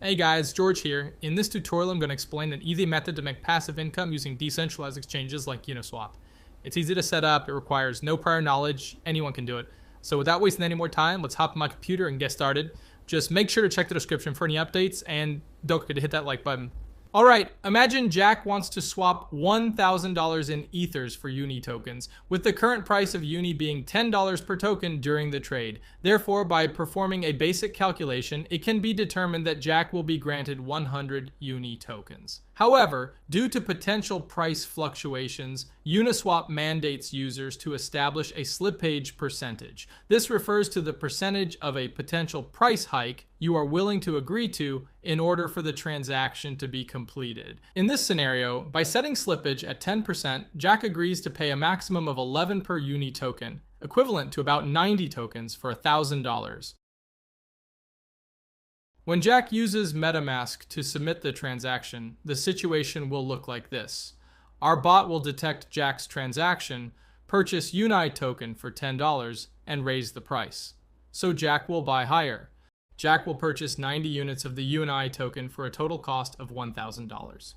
Hey guys, George here. In this tutorial, I'm going to explain an easy method to make passive income using decentralized exchanges like Uniswap. It's easy to set up, it requires no prior knowledge, anyone can do it. So without wasting any more time, let's hop on my computer and get started. Just make sure to check the description for any updates and don't forget to hit that like button. Alright, imagine Jack wants to swap $1,000 in Ethers for Uni tokens, with the current price of Uni being $10 per token during the trade. Therefore, by performing a basic calculation, it can be determined that Jack will be granted 100 Uni tokens. However, due to potential price fluctuations, Uniswap mandates users to establish a slippage percentage. This refers to the percentage of a potential price hike you are willing to agree to in order for the transaction to be completed. In this scenario, by setting slippage at 10%, Jack agrees to pay a maximum of 11 per Uni token, equivalent to about 90 tokens for $1,000. When Jack uses MetaMask to submit the transaction, the situation will look like this. Our bot will detect Jack's transaction, purchase Uni token for $10, and raise the price. So Jack will buy higher. Jack will purchase 90 units of the Uni token for a total cost of $1,000.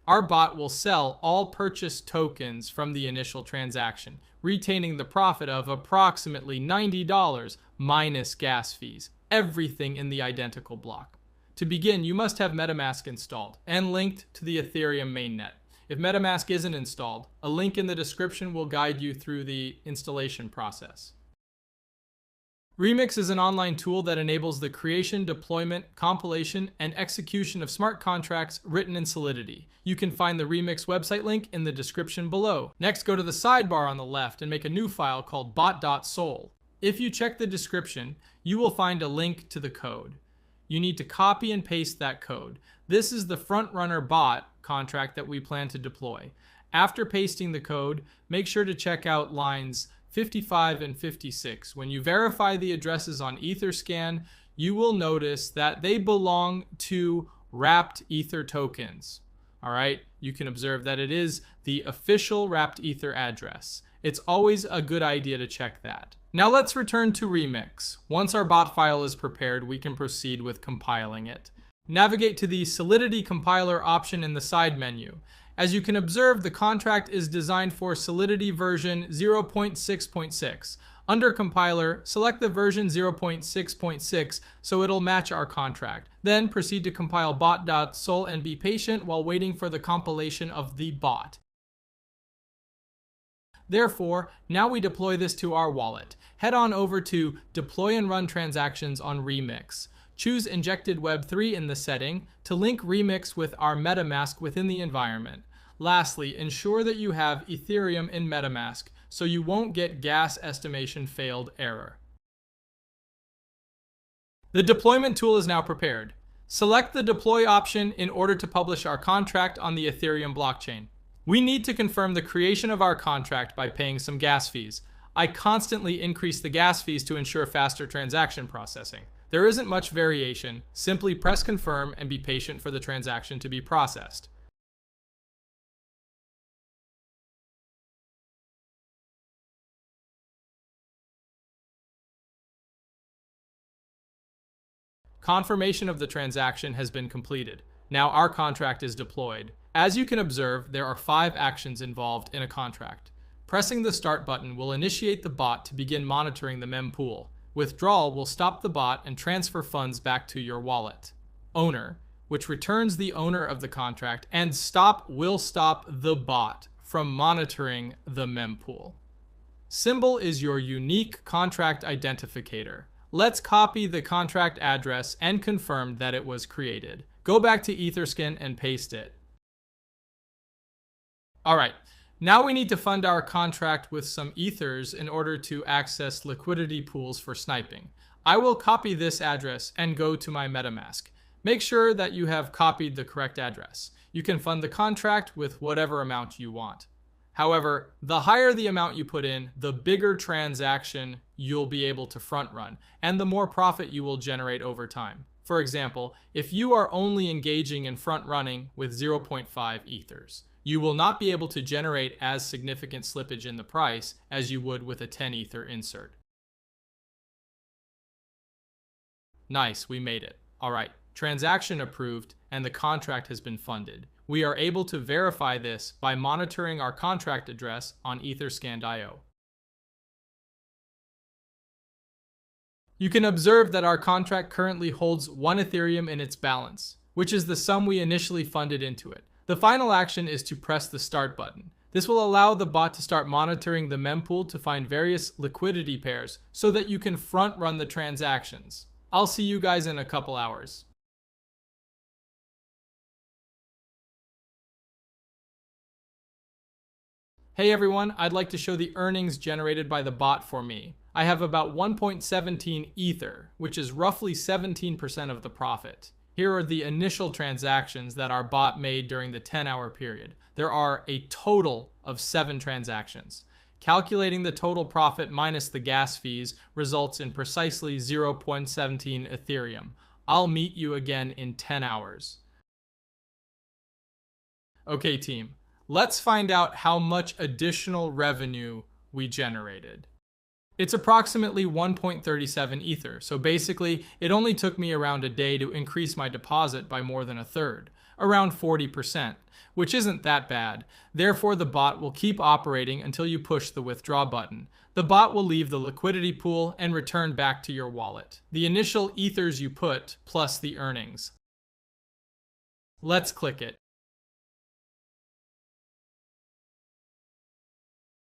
Our bot will sell all purchased tokens from the initial transaction, retaining the profit of approximately $90 minus gas fees. Everything in the identical block. To begin, you must have MetaMask installed and linked to the Ethereum mainnet. If MetaMask isn't installed, a link in the description will guide you through the installation process. Remix is an online tool that enables the creation, deployment, compilation, and execution of smart contracts written in Solidity. You can find the Remix website link in the description below. Next, go to the sidebar on the left and make a new file called bot.sol. If you check the description, you will find a link to the code. You need to copy and paste that code. This is the frontrunner bot contract that we plan to deploy. After pasting the code, make sure to check out lines 55 and 56. When you verify the addresses on Etherscan, you will notice that they belong to wrapped Ether tokens. All right, you can observe that it is the official wrapped Ether address. It's always a good idea to check that. Now let's return to Remix. Once our bot file is prepared, we can proceed with compiling it. Navigate to the Solidity compiler option in the side menu. As you can observe, the contract is designed for Solidity version 0.6.6. Under compiler, select the version 0.6.6 so it'll match our contract. Then proceed to compile bot.sol and be patient while waiting for the compilation of the bot. Therefore, now we deploy this to our wallet. Head on over to Deploy and Run Transactions on Remix. Choose Injected Web3 in the setting to link Remix with our MetaMask within the environment. Lastly, ensure that you have Ethereum in MetaMask so you won't get gas estimation failed error. The deployment tool is now prepared. Select the Deploy option in order to publish our contract on the Ethereum blockchain. We need to confirm the creation of our contract by paying some gas fees. I constantly increase the gas fees to ensure faster transaction processing. There isn't much variation. Simply press confirm and be patient for the transaction to be processed. Confirmation of the transaction has been completed. Now our contract is deployed. As you can observe, there are 5 actions involved in a contract. Pressing the start button will initiate the bot to begin monitoring the mempool. Withdrawal will stop the bot and transfer funds back to your wallet. Owner, which returns the owner of the contract, and stop will stop the bot from monitoring the mempool. Symbol is your unique contract identificator. Let's copy the contract address and confirm that it was created. Go back to Etherscan and paste it. All right, now we need to fund our contract with some Ethers in order to access liquidity pools for sniping. I will copy this address and go to my MetaMask. Make sure that you have copied the correct address. You can fund the contract with whatever amount you want. However, the higher the amount you put in, the bigger transaction you'll be able to front run, and the more profit you will generate over time. For example, if you are only engaging in front running with 0.5 Ethers, you will not be able to generate as significant slippage in the price as you would with a 10 Ether insert. Nice, we made it. All right, transaction approved, and the contract has been funded. We are able to verify this by monitoring our contract address on Etherscan.io. You can observe that our contract currently holds 1 Ethereum in its balance, which is the sum we initially funded into it. The final action is to press the start button. This will allow the bot to start monitoring the mempool to find various liquidity pairs so that you can front run the transactions. I'll see you guys in a couple hours. Hey everyone, I'd like to show the earnings generated by the bot for me. I have about 1.17 Ether, which is roughly 17% of the profit. Here are the initial transactions that our bot made during the 10-hour period. There are a total of 7 transactions. Calculating the total profit minus the gas fees results in precisely 0.17 Ethereum. I'll meet you again in 10 hours. Okay team, let's find out how much additional revenue we generated. It's approximately 1.37 Ether, so basically it only took me around a day to increase my deposit by more than a third, around 40%, which isn't that bad. Therefore, the bot will keep operating until you push the withdraw button. The bot will leave the liquidity pool and return back to your wallet. The initial Ethers you put plus the earnings. Let's click it.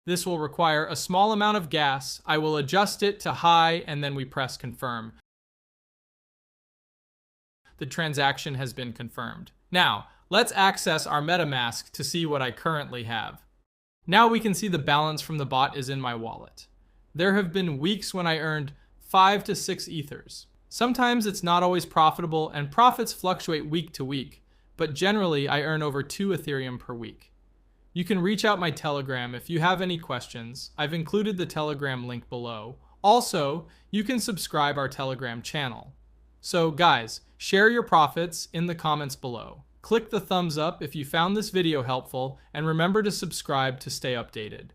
This will require a small amount of gas. I will adjust it to high and then we press confirm. The transaction has been confirmed. Now, let's access our MetaMask to see what I currently have. Now we can see the balance from the bot is in my wallet. There have been weeks when I earned 5 to 6 Ethers. Sometimes it's not always profitable and profits fluctuate week to week, but generally I earn over 2 Ethereum per week. You can reach out my Telegram if you have any questions. I've included the Telegram link below. Also, you can subscribe our Telegram channel. So guys, share your profits in the comments below. Click the thumbs up if you found this video helpful, and remember to subscribe to stay updated.